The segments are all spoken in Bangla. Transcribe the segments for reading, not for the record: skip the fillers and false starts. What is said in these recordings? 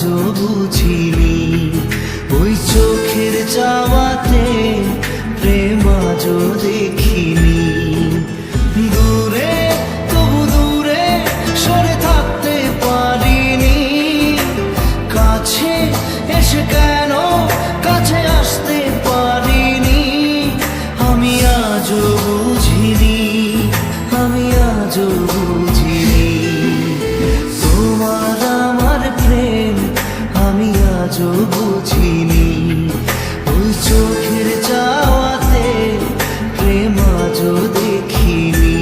আজও বুঝিনি ওই চোখের চাওয়াতে প্রেম আজও দেখিনি। দূরে তবু দূরে সরে থাকতে পারিনি, কাছে এসে কেন কাছে আসতে পারিনি। আমি আজও বুঝিনি, আমি আজও বুঝিনি তোমার আমার প্রেম আমি আজও বুঝিনি। ওই চোখের চাওয়াতে প্রেম আজও দেখিনি।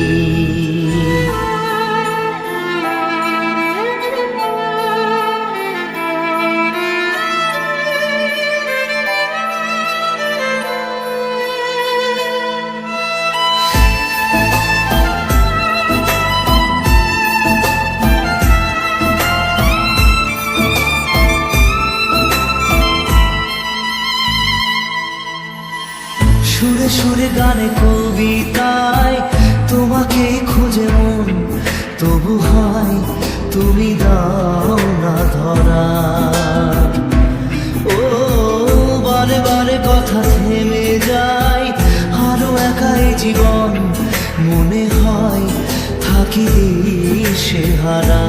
সুরে সুরে গানে কবিতায় তোমাকে খুঁজে মন, তবু হয় তুমি দাও না ধরা। ও বারে বারে কথা থেমে যায়, আরো একাই জীবন মনে হয় থাকি সে হারা।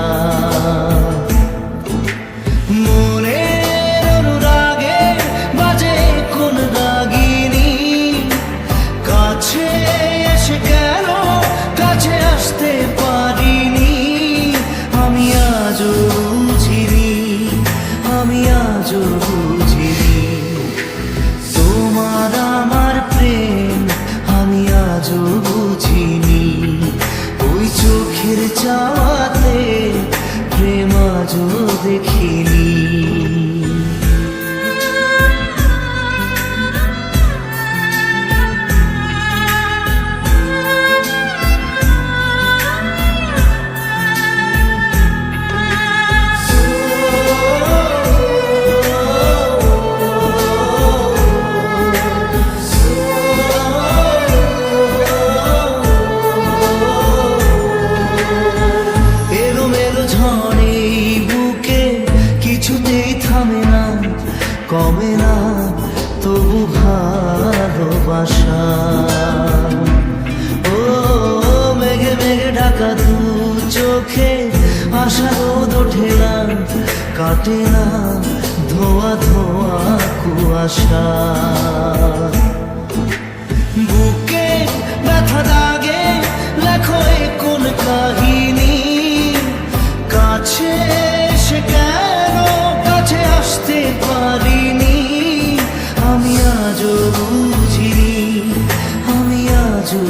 মনের অনুরাগে বাজে কোন রাগিনী, কাছে এসে কেন কাছে আসতে পারিনি। আমি আজও বুঝিনি, আমি আজও বুঝিনি তোমার আমার প্রেম আমি আজও বুঝিনি। ওই চোখের চাওয়াতে প্রেম আজও দেখিনি। কমে না তবু ভালোবাসা। ও মেঘে মেঘে ঢাকা দু চোখে আশা রোদ ওঠে না, কাটে না ধোয়া ধোয়া কুয়াশা। বুকে ব্যথা দাগে লেখো কোন কাহিনী, কাছে সে কেন কাছে আসতে পারিনি। আমি আজও বুঝিনি, আমি আজও